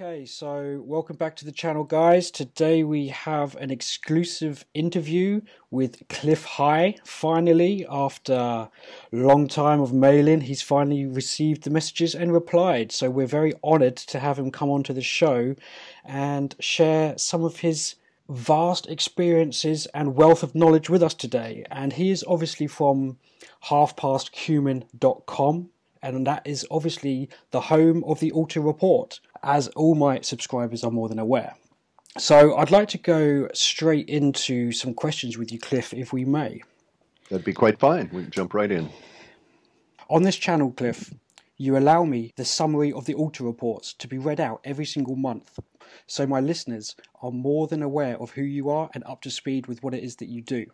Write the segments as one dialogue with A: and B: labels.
A: Okay, so welcome back to the channel, guys. Today we have an exclusive interview with Clif. Finally, after a long time of mailing, he's finally received the messages and replied. So we're very honoured to have him come onto the show and share some of his vast experiences and wealth of knowledge with us today. And he is obviously from halfpasthuman.com. And that is obviously the home of the Auto Report, as all my subscribers are more than aware. So I'd like to go straight into some questions with you, Clif, if we may.
B: That'd be quite fine. We can jump right in.
A: On this channel, Clif, you allow me the summary of the Auto Reports to be read out every single month, so my listeners are more than aware of who you are and up to speed with what it is that you do.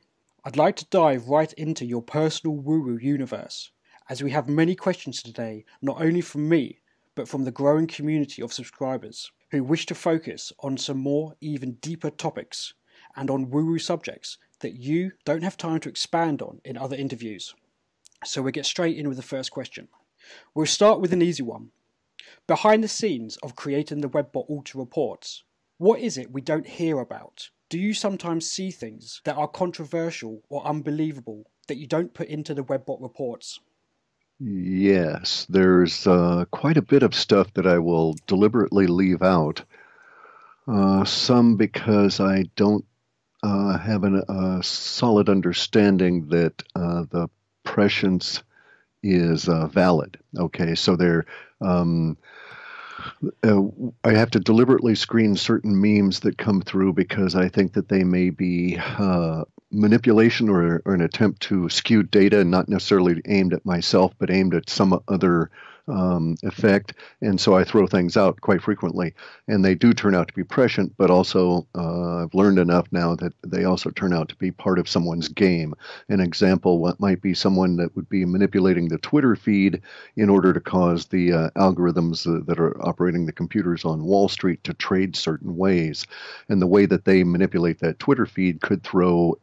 A: I'd like to dive right into your personal woo-woo universe, as we have many questions today, not only from me, but from the growing community of subscribers who wish to focus on some more even deeper topics and on woo-woo subjects that you don't have time to expand on in other interviews. So we'll get straight in with the first question. We'll start with an easy one. Behind the scenes of creating the Webbot Auto Reports, what is it we don't hear about? Do you sometimes see things that are controversial or unbelievable that you don't put into the Webbot reports?
B: Yes, there's quite a bit of stuff that I will deliberately leave out. Some because I don't have a solid understanding that the prescience is valid. Okay, so I have to deliberately screen certain memes that come through because I think that they may be manipulation or an attempt to skew data, not necessarily aimed at myself, but aimed at some other effect. And so I throw things out quite frequently. And they do turn out to be prescient, but also I've learned enough now that they also turn out to be part of someone's game. An example, what might be someone that would be manipulating the Twitter feed in order to cause the algorithms that are operating the computers on Wall Street to trade certain ways. And the way that they manipulate that Twitter feed could throw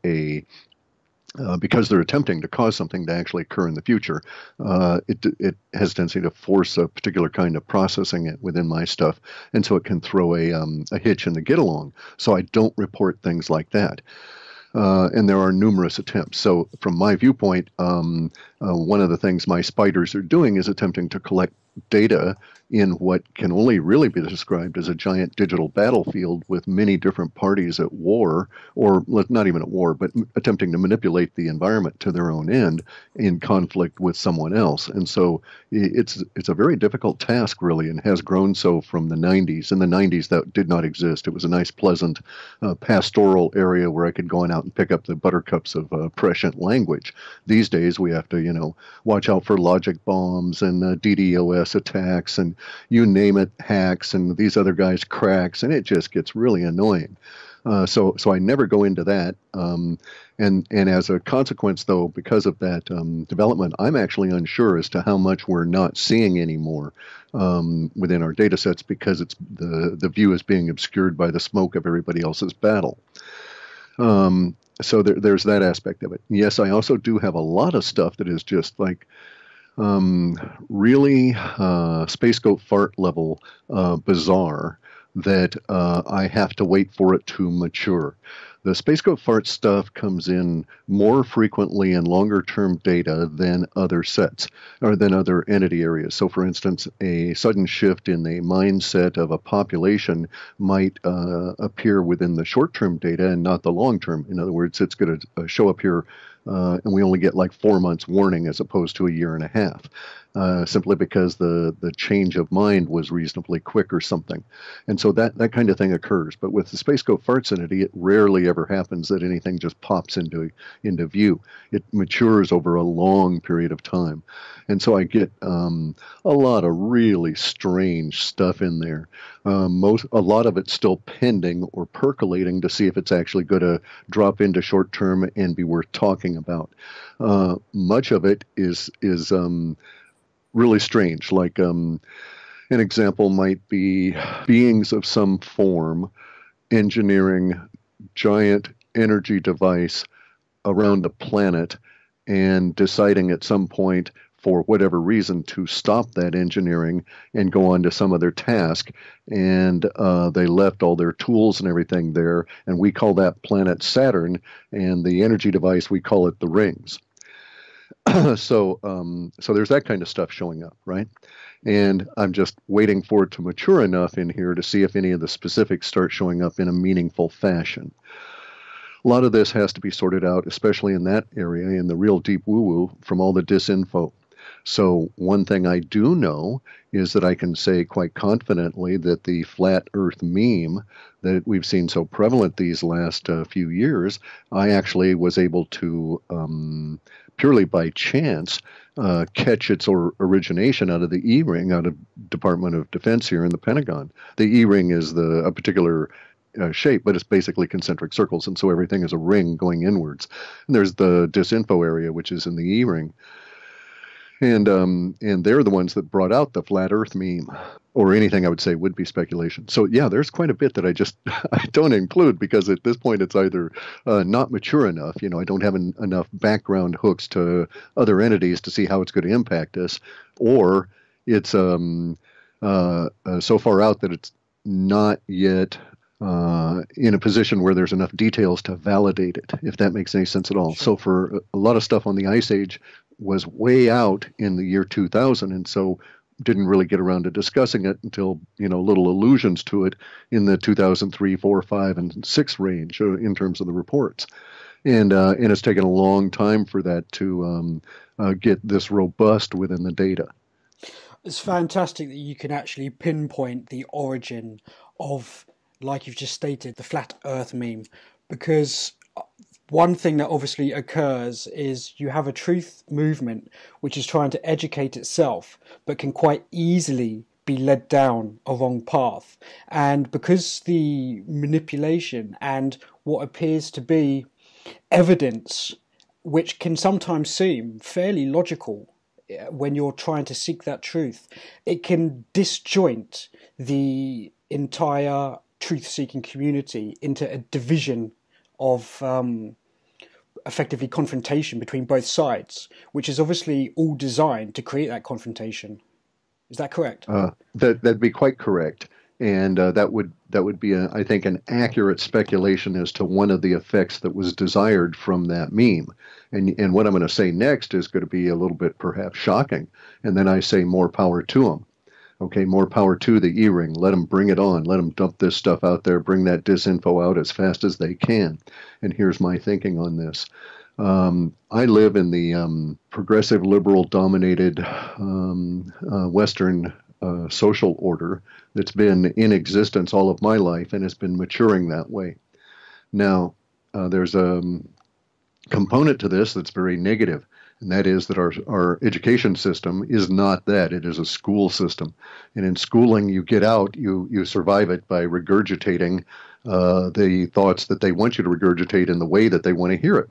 B: because they're attempting to cause something to actually occur in the future, it has a tendency to force a particular kind of processing it within my stuff, and so it can throw a hitch in the get along. So I don't report things like that. And there are numerous attempts. So from my viewpoint, one of the things my spiders are doing is attempting to collect data in what can only really be described as a giant digital battlefield with many different parties at war, or not even at war, but attempting to manipulate the environment to their own end in conflict with someone else. And so it's a very difficult task, really, and has grown so from the 90s. In the 90s, that did not exist. It was a nice, pleasant, pastoral area where I could go on out and pick up the buttercups of prescient language. These days, we have to, watch out for logic bombs and DDoS attacks and you name it, hacks, and these other guys cracks, and it just gets really annoying. So I never go into that. And as a consequence, though, because of that development, I'm actually unsure as to how much we're not seeing anymore within our data sets because the view is being obscured by the smoke of everybody else's battle. So there's that aspect of it. Yes, I also do have a lot of stuff that is just like really space goat fart level bizarre that I have to wait for it to mature. The space goat fart stuff comes in more frequently in longer term data than other sets or than other entity areas. So for instance, a sudden shift in the mindset of a population might appear within the short term data and not the long term. In other words, it's going to show up here and we only get like 4 months warning as opposed to a year and a half. Simply because the change of mind was reasonably quick or something. And so that kind of thing occurs. But with the space goat farts entity, it rarely ever happens that anything just pops into view. It matures over a long period of time. And so I get a lot of really strange stuff in there. A lot of it's still pending or percolating to see if it's actually going to drop into short term and be worth talking about. Much of it is really strange. Like an example might be beings of some form engineering giant energy device around a planet and deciding at some point for whatever reason, to stop that engineering and go on to some other task. And they left all their tools and everything there. And we call that planet Saturn. And the energy device, we call it the rings. So there's that kind of stuff showing up, right? And I'm just waiting for it to mature enough in here to see if any of the specifics start showing up in a meaningful fashion. A lot of this has to be sorted out, especially in that area, in the real deep woo-woo, from all the disinfo. So one thing I do know is that I can say quite confidently that the flat Earth meme that we've seen so prevalent these last few years, I actually was able to, purely by chance, catch its origination out of the E-ring, out of Department of Defense here in the Pentagon. The E-ring is a particular shape, but it's basically concentric circles, and so everything is a ring going inwards. And there's the disinfo area, which is in the E-ring. And they're the ones that brought out the flat Earth meme, or anything I would say would be speculation. So yeah, there's quite a bit that I don't include, because at this point it's either not mature enough, I don't have enough background hooks to other entities to see how it's going to impact us, or it's so far out that it's not yet in a position where there's enough details to validate it, if that makes any sense at all. Sure. So for a lot of stuff on the Ice Age was way out in the year 2000, and so didn't really get around to discussing it until, little allusions to it in the 2003, 4, 5, and 6 range in terms of the reports. And it's taken a long time for that to get this robust within the data.
A: It's fantastic that you can actually pinpoint the origin of, like you've just stated, the flat Earth meme, because one thing that obviously occurs is you have a truth movement which is trying to educate itself, but can quite easily be led down a wrong path. And because the manipulation and what appears to be evidence, which can sometimes seem fairly logical when you're trying to seek that truth, it can disjoint the entire truth-seeking community into a division of effectively confrontation between both sides, which is obviously all designed to create that confrontation. Is that correct?
B: That'd be quite correct, and that would be, I think, an accurate speculation as to one of the effects that was desired from that meme. And what I'm going to say next is going to be a little bit perhaps shocking, and then I say more power to them. Okay, more power to the E-ring. Let them bring it on. Let them dump this stuff out there. Bring that disinfo out as fast as they can. And here's my thinking on this. I live in the progressive liberal-dominated Western social order that's been in existence all of my life and has been maturing that way. Now, there's a component to this that's very negative. And that is that our education system is not that. It is a school system. And in schooling, you get out, you survive it by regurgitating the thoughts that they want you to regurgitate in the way that they want to hear it.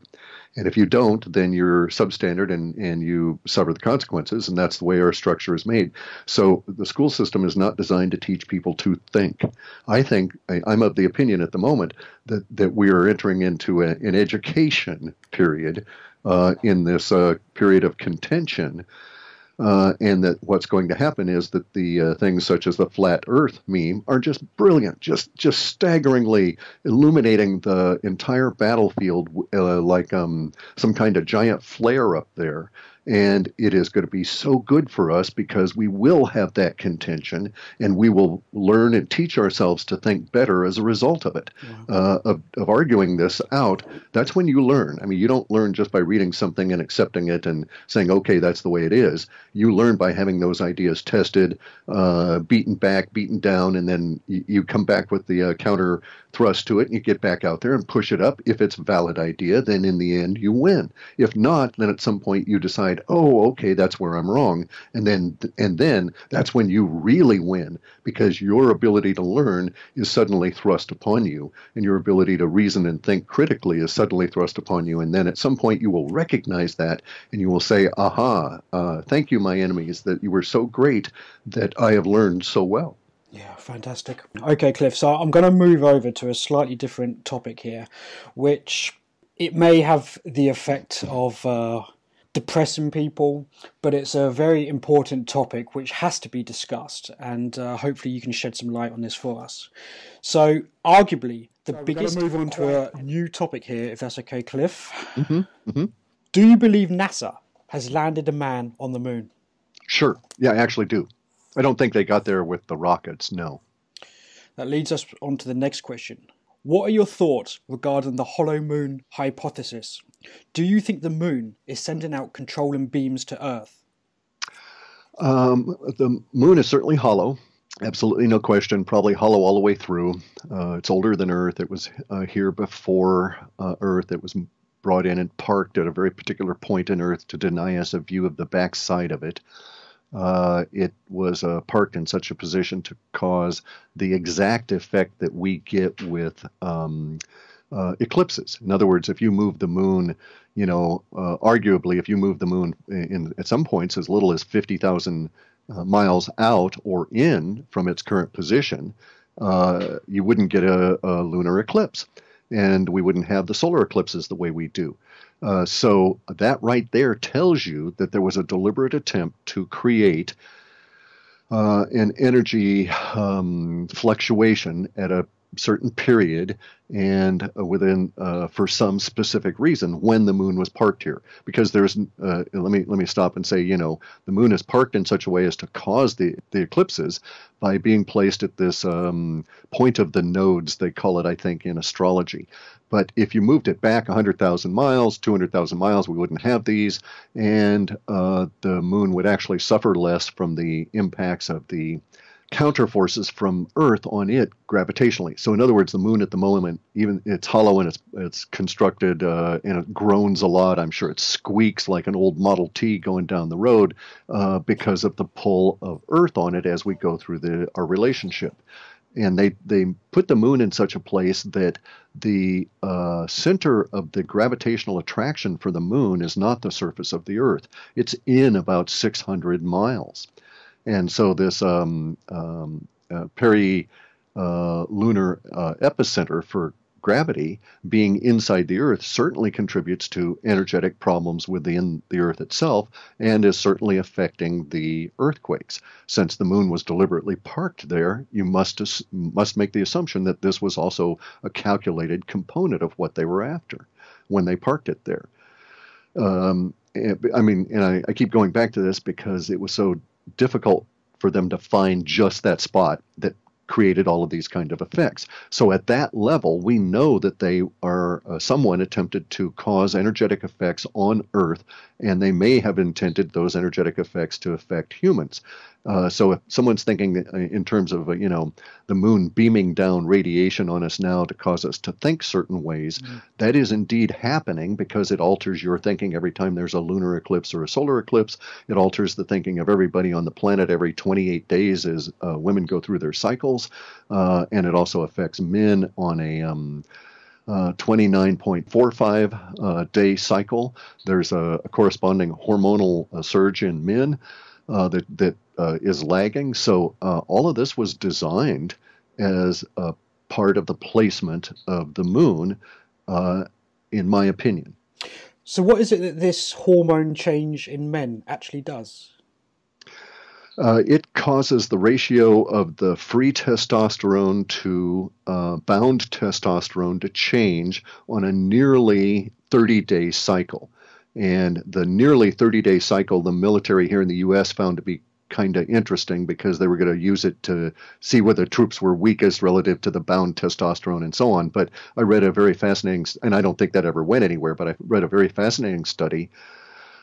B: And if you don't, then you're substandard and you suffer the consequences. And that's the way our structure is made. So the school system is not designed to teach people to think. I'm of the opinion at the moment that we are entering into an education period in this period of contention, and that what's going to happen is that the things such as the flat Earth meme are just brilliant, just staggeringly illuminating the entire battlefield like some kind of giant flare up there. And it is going to be so good for us because we will have that contention and we will learn and teach ourselves to think better as a result of it, of arguing this out. That's when you learn. I mean, you don't learn just by reading something and accepting it and saying, okay, that's the way it is. You learn by having those ideas tested, beaten back, beaten down, and then you come back with the counter thrust to it and you get back out there and push it up. If it's a valid idea, then in the end you win. If not, then at some point you decide, oh, okay, that's where I'm wrong. And then that's when you really win, because your ability to learn is suddenly thrust upon you, and your ability to reason and think critically is suddenly thrust upon you. And then at some point you will recognize that and you will say, aha, thank you, my enemies, that you were so great that I have learned so well.
A: Yeah, fantastic. Okay, Cliff, so I'm going to move over to a slightly different topic here, which it may have the effect of depressing people, but it's a very important topic which has to be discussed, and hopefully you can shed some light on this for us. So, arguably, the biggest... We're going to move on to a new topic here, if that's okay, Cliff. Do you believe NASA has landed a man on the moon?
B: Sure. Yeah, I actually do. I don't think they got there with the rockets, no.
A: That leads us on to the next question. What are your thoughts regarding the hollow moon hypothesis? Do you think the moon is sending out controlling beams to Earth?
B: The moon is certainly hollow. Absolutely no question. Probably hollow all the way through. It's older than Earth. It was here before Earth. It was brought in and parked at a very particular point in Earth to deny us a view of the backside of it. It was parked in such a position to cause the exact effect that we get with eclipses. In other words, if you move the moon, arguably, if you move the moon at some points as little as 50,000 miles out or in from its current position, you wouldn't get a lunar eclipse, and we wouldn't have the solar eclipses the way we do. So that right there tells you that there was a deliberate attempt to create an energy fluctuation at a certain period and within for some specific reason when the moon was parked here. Because there's let me stop and say, the moon is parked in such a way as to cause the eclipses by being placed at this point of the nodes, they call it, I think, in astrology. But if you moved it back 100,000 miles, 200,000 miles, we wouldn't have these, and the moon would actually suffer less from the impacts of the counterforces from Earth on it gravitationally. So in other words, the moon at the moment, even it's hollow and it's constructed and it groans a lot. I'm sure it squeaks like an old Model T going down the road because of the pull of Earth on it as we go through our relationship. And they put the moon in such a place that the center of the gravitational attraction for the moon is not the surface of the Earth. It's in about 600 miles. And so this peri-lunar epicenter for gravity being inside the Earth certainly contributes to energetic problems within the Earth itself and is certainly affecting the earthquakes. Since the moon was deliberately parked there, you must make the assumption that this was also a calculated component of what they were after when they parked it there. I keep going back to this because it was so difficult for them to find just that spot that created all of these kind of effects. So at that level, we know that they are someone attempted to cause energetic effects on Earth, and they may have intended those energetic effects to affect humans. So if someone's thinking in terms of, the moon beaming down radiation on us now to cause us to think certain ways, that is indeed happening because it alters your thinking every time there's a lunar eclipse or a solar eclipse. It alters the thinking of everybody on the planet every 28 days as women go through their cycles. And it also affects men on a 29.45 day cycle. There's a corresponding hormonal surge in men that is lagging. So all of this was designed as a part of the placement of the moon, in my opinion.
A: So what is it that this hormone change in men actually does?
B: It causes the ratio of the free testosterone to bound testosterone to change on a nearly 30-day cycle. And the nearly 30-day cycle, the military here in the U.S. found to be kind of interesting because they were going to use it to see whether troops were weakest relative to the bound testosterone and so on. But I read a very fascinating, and I don't think that ever went anywhere, but I read a very fascinating study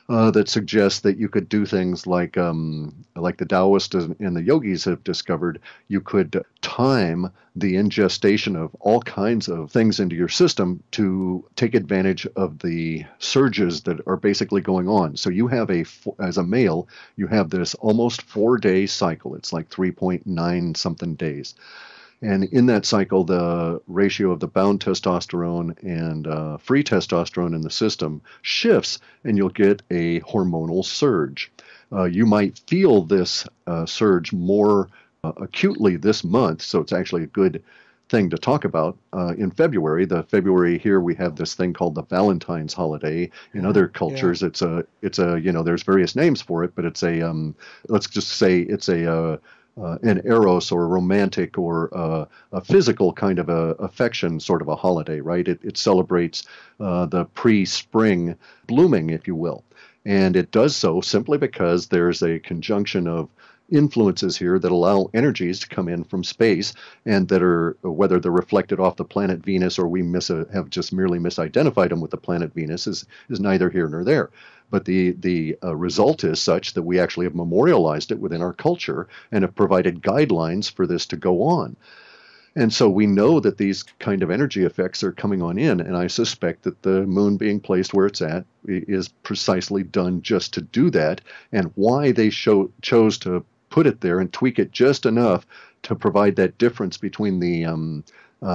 B: that suggests that you could do things like the Taoists and the yogis have discovered. You could time the ingestion of all kinds of things into your system to take advantage of the surges that are basically going on. So you have as a male, you have this almost 4-day cycle. It's like 3.9 something days. And in that cycle, the ratio of the bound testosterone and free testosterone in the system shifts, and you'll get a hormonal surge. You might feel this surge more acutely this month, so it's actually a good thing to talk about in February. The February here we have this thing called the Valentine's holiday. In other cultures, it's a there's various names for it, but it's a let's just say it's an eros or a romantic or a physical kind of a affection sort of a holiday, right? It celebrates the pre-spring blooming, if you will. And it does so simply because there's a conjunction of influences here that allow energies to come in from space and that are, whether they're reflected off the planet Venus or we have just merely misidentified them with the planet Venus is neither here nor there. But the result is such that we actually have memorialized it within our culture and have provided guidelines for this to go on. And so we know that these kind of energy effects are coming on in, and I suspect that the moon being placed where it's at is precisely done just to do that, and why they chose to put it there and tweak it just enough to provide that difference between the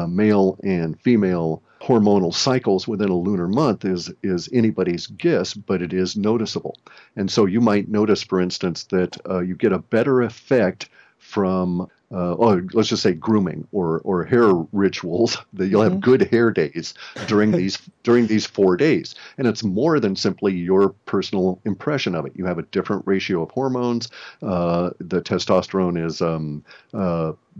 B: male and female hormonal cycles within a lunar month is anybody's guess, but it is noticeable. And so you might notice, for instance, that you get a better effect from let's just say grooming or hair rituals, that you'll have good hair days during these 4 days. And it's more than simply your personal impression of it. You have a different ratio of hormones. The testosterone is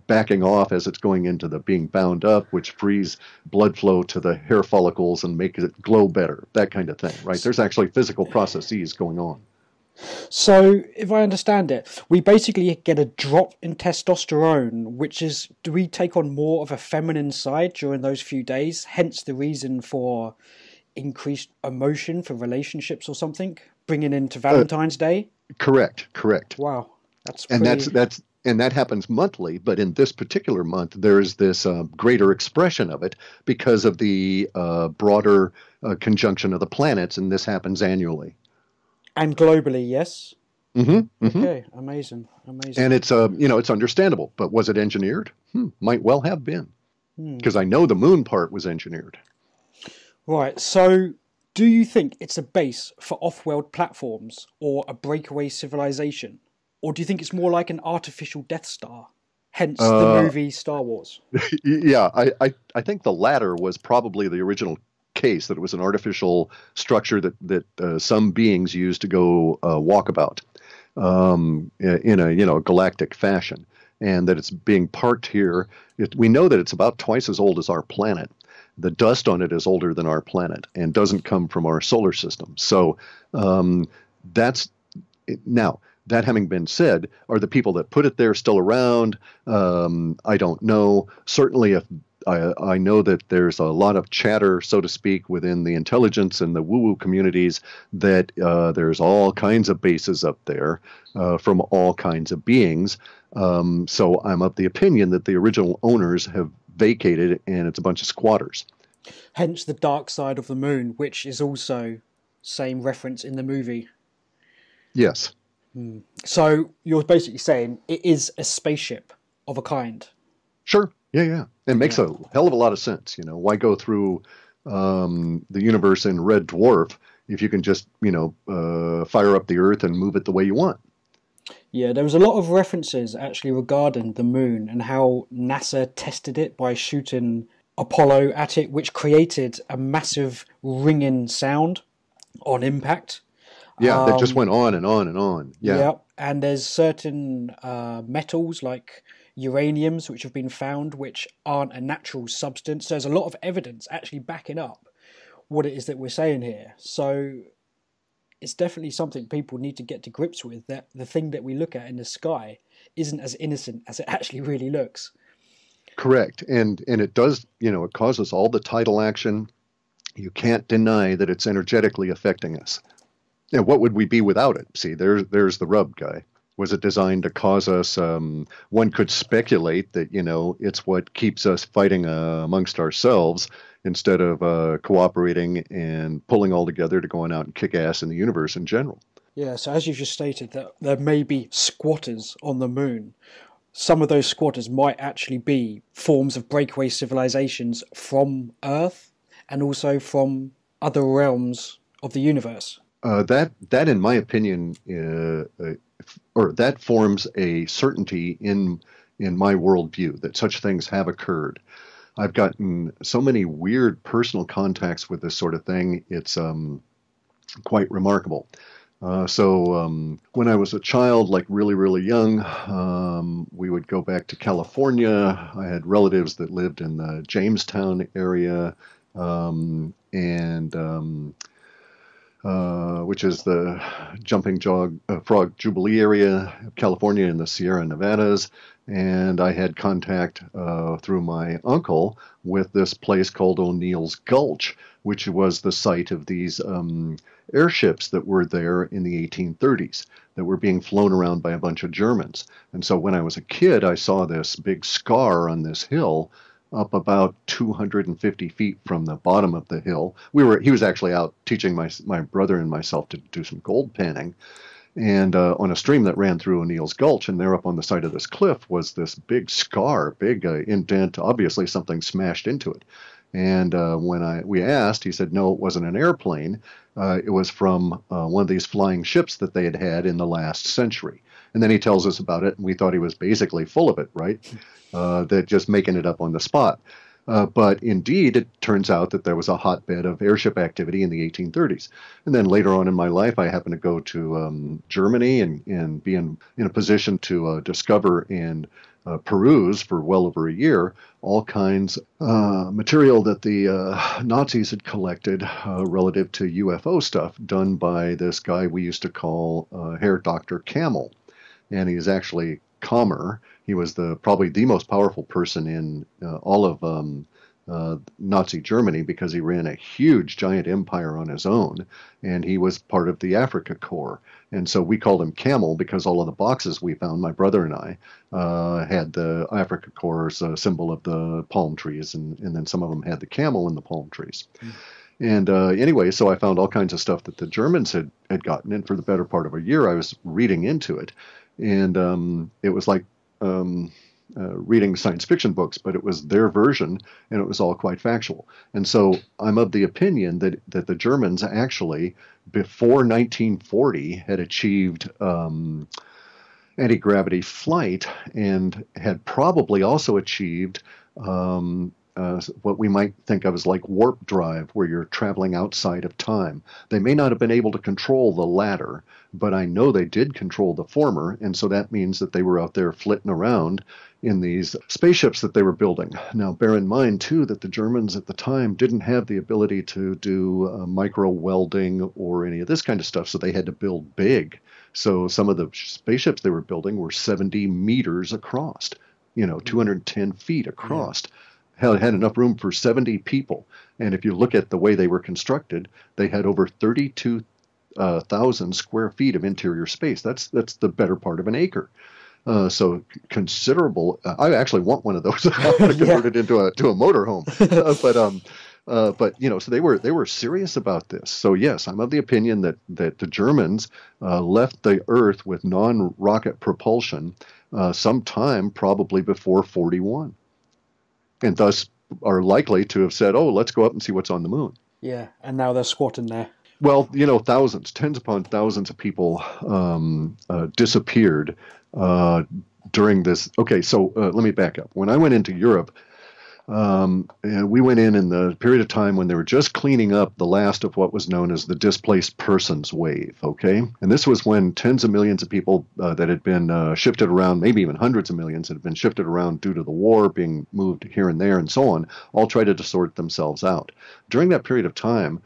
B: backing off as it's going into the being bound up, which frees blood flow to the hair follicles and makes it glow better, that kind of thing, right? There's actually physical processes going on.
A: So, if I understand it, we basically get a drop in testosterone, do we take on more of a feminine side during those few days? Hence the reason for increased emotion for relationships or something, bringing into Valentine's Day?
B: Correct.
A: Wow.
B: And that happens monthly, but in this particular month, there's this greater expression of it because of the broader conjunction of the planets, and this happens annually.
A: And globally, yes?
B: Mm-hmm.
A: Okay, amazing.
B: And it's it's understandable, but was it engineered? Might well have been, because I know the moon part was engineered.
A: Right, so do you think it's a base for off-world platforms or a breakaway civilization? Or do you think it's more like an artificial Death Star? Hence the movie Star Wars.
B: Yeah, I think the latter was probably the original case, that it was an artificial structure that some beings used to go walkabout in a galactic fashion, and that it's being parked here. We know that it's about twice as old as our planet. The dust on it is older than our planet and doesn't come from our solar system. So that's it. Now, that having been said, are the people that put it there still around? I don't know. Certainly, if I know that there's a lot of chatter, so to speak, within the intelligence and the woo-woo communities that there's all kinds of bases up there from all kinds of beings. So I'm of the opinion that the original owners have vacated and it's a bunch of squatters.
A: Hence the dark side of the moon, which is also same reference in the movie.
B: Yes.
A: So you're basically saying it is a spaceship of a kind.
B: Sure. Yeah. It makes a hell of a lot of sense. Why go through the universe in red dwarf if you can just, fire up the Earth and move it the way you want?
A: Yeah, there was a lot of references actually regarding the moon and how NASA tested it by shooting Apollo at it, which created a massive ringing sound on impact.
B: Yeah, that just went on and on and on. Yeah,
A: and there's certain metals like uraniums which have been found which aren't a natural substance. So there's a lot of evidence actually backing up what it is that we're saying here. So it's definitely something people need to get to grips with, that the thing that we look at in the sky isn't as innocent as it actually really looks.
B: Correct. And it does, it causes all the tidal action. You can't deny that it's energetically affecting us. And what would we be without it? See, there's the rub, guy. Was it designed to cause us? One could speculate that, it's what keeps us fighting amongst ourselves instead of cooperating and pulling all together to go on out and kick ass in the universe in general.
A: Yeah, so as you just stated, that there may be squatters on the moon. Some of those squatters might actually be forms of breakaway civilizations from Earth and also from other realms of the universe.
B: That, in my opinion, or that forms a certainty in in my worldview, that such things have occurred. I've gotten so many weird personal contacts with this sort of thing. It's quite remarkable. When I was a child, like really, really young, we would go back to California. I had relatives that lived in the Jamestown area, which is the frog jubilee area of California in the Sierra Nevadas. And I had contact through my uncle with this place called O'Neill's Gulch, which was the site of these airships that were there in the 1830s that were being flown around by a bunch of Germans. And so when I was a kid, I saw this big scar on this hill up about 250 feet from the bottom of the hill. He was actually out teaching my brother and myself to do some gold panning, and on a stream that ran through O'Neill's Gulch, and there up on the side of this cliff was this big scar, big indent, obviously something smashed into it. And when we asked, he said, no, it wasn't an airplane. It was from one of these flying ships that they had in the last century. And then he tells us about it, and we thought he was basically full of it, right? That just making it up on the spot. But indeed, it turns out that there was a hotbed of airship activity in the 1830s. And then later on in my life, I happened to go to Germany and be in a position to discover and peruse for well over a year all kinds of material that the Nazis had collected relative to UFO stuff done by this guy we used to call Herr Dr. Camel. And he's actually Kammer. He was probably the most powerful person in all of Nazi Germany because he ran a huge, giant empire on his own, and he was part of the Africa Corps. And so we called him Camel because all of the boxes we found, my brother and I, had the Africa Corps symbol of the palm trees, and then some of them had the camel in the palm trees. Mm. And anyway, so I found all kinds of stuff that the Germans had gotten, and for the better part of a year I was reading into it. And it was like reading science fiction books, but it was their version, and it was all quite factual. And so I'm of the opinion that the Germans actually, before 1940, had achieved anti-gravity flight and had probably also achieved what we might think of as like warp drive, where you're traveling outside of time. They may not have been able to control the latter, but I know they did control the former, and so that means that they were out there flitting around in these spaceships that they were building. Now, bear in mind, too, that the Germans at the time didn't have the ability to do micro welding or any of this kind of stuff, so they had to build big. So some of the spaceships they were building were 70 meters across, 210 feet across. Yeah. Had enough room for 70 people. And if you look at the way they were constructed, they had over 32,000 square feet of interior space. That's the better part of an acre. So considerable. I actually want one of those. I want to convert it into a motorhome. But so they were serious about this. So yes, I'm of the opinion that the Germans left the Earth with non-rocket propulsion sometime probably before 41. And thus are likely to have said, oh, let's go up and see what's on the moon.
A: Yeah, and now they're squatting there.
B: Well, thousands, tens upon thousands of people disappeared during this. Okay, so let me back up. When I went into Europe, we went in the period of time when they were just cleaning up the last of what was known as the displaced persons wave, okay? And this was when tens of millions of people that had been shifted around, maybe even hundreds of millions that had been shifted around due to the war, being moved here and there and so on, all tried to sort themselves out. During that period of time,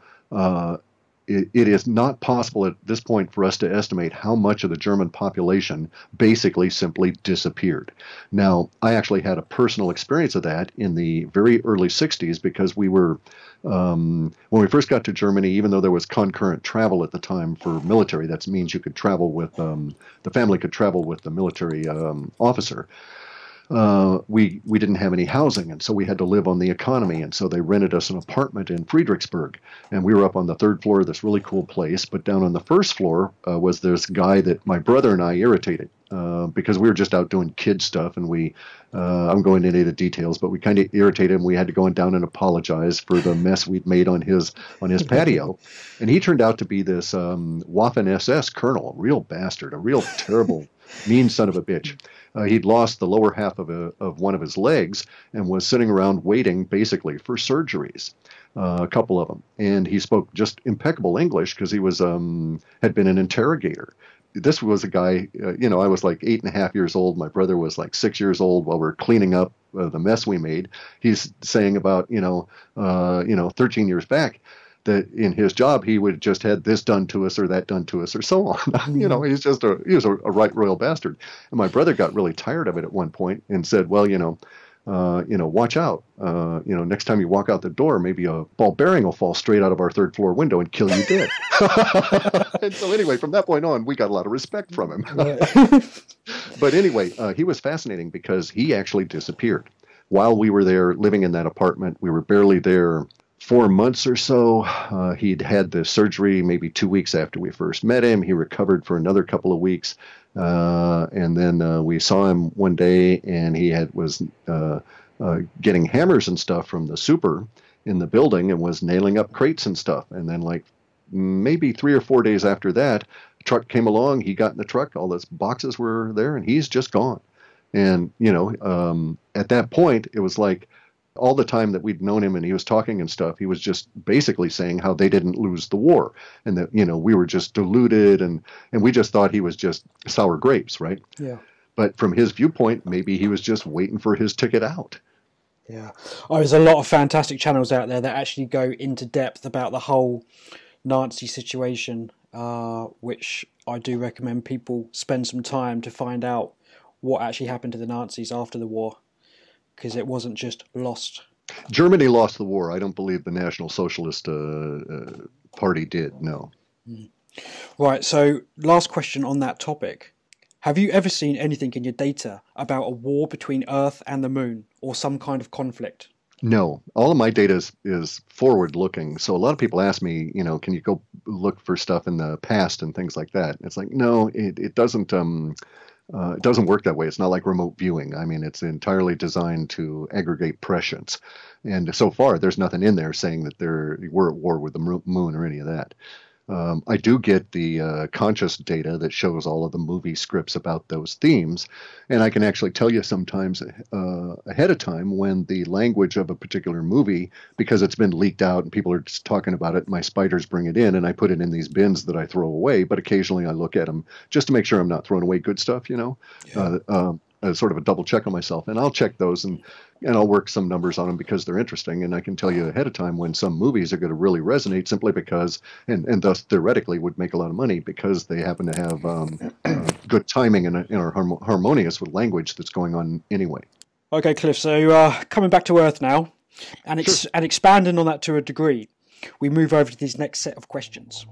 B: it is not possible at this point for us to estimate how much of the German population basically simply disappeared. Now, I actually had a personal experience of that in the very early 60s because we were, when we first got to Germany, even though there was concurrent travel at the time for military, that means you could travel with, the family could travel with the military officer. We didn't have any housing, and so we had to live on the economy, and so they rented us an apartment in Friedrichsburg, and we were up on the third floor of this really cool place, but down on the first floor was this guy that my brother and I irritated. because we were just out doing kid stuff, and I'm going into the details, but we kind of irritated him. We had to go down and apologize for the mess we'd made on his patio. And he turned out to be this Waffen SS colonel, a real bastard, a real terrible, mean son of a bitch. He'd lost the lower half of one of his legs and was sitting around waiting basically for surgeries, a couple of them. And he spoke just impeccable English because he was had been an interrogator. This was a guy, I was like 8.5 years old. My brother was like 6 years old while we're cleaning up the mess we made. He's saying about, 13 years back that in his job, he would just had this done to us or that done to us or so on. He was a right royal bastard. And my brother got really tired of it at one point and said, well, watch out. Next time you walk out the door, maybe a ball bearing will fall straight out of our third floor window and kill you dead. And so anyway, from that point on, we got a lot of respect from him. But anyway, he was fascinating because he actually disappeared. While we were there living in that apartment, we were barely there 4 months or so. He'd had the surgery maybe 2 weeks after we first met him. He recovered for another couple of weeks. And then we saw him one day, and he was getting hammers and stuff from the super in the building and was nailing up crates and stuff. And then like maybe 3 or 4 days after that, a truck came along. He got in the truck. All those boxes were there, and he's just gone. And, at that point, it was like, all the time that we'd known him and he was talking and stuff, he was just basically saying how they didn't lose the war and that, we were just deluded and we just thought he was just sour grapes, right?
A: Yeah.
B: But from his viewpoint, maybe he was just waiting for his ticket out.
A: Yeah. There's a lot of fantastic channels out there that actually go into depth about the whole Nazi situation, which I do recommend people spend some time to find out what actually happened to the Nazis after the war. Because it wasn't just lost.
B: Germany lost the war. I don't believe the National Socialist Party did, no.
A: Right, so last question on that topic. Have you ever seen anything in your data about a war between Earth and the Moon or some kind of conflict?
B: No. All of my data is forward-looking. So a lot of people ask me, can you go look for stuff in the past and things like that? It's like, no, it doesn't... it doesn't work that way. It's not like remote viewing. I mean, it's entirely designed to aggregate prescience. And so far, there's nothing in there saying that we're at war with the moon or any of that. I do get the conscious data that shows all of the movie scripts about those themes. And I can actually tell you sometimes ahead of time when the language of a particular movie, because it's been leaked out and people are just talking about it, my spiders bring it in and I put it in these bins that I throw away. But occasionally I look at them just to make sure I'm not throwing away good stuff, Yeah. Sort of a double check on myself. And I'll check those and I'll work some numbers on them because they're interesting. And I can tell you ahead of time when some movies are going to really resonate simply because, and thus theoretically would make a lot of money because they happen to have good timing and are harmonious with language that's going on anyway.
A: Okay, Cliff, so coming back to Earth now and expanding on that to a degree, we move over to this next set of questions.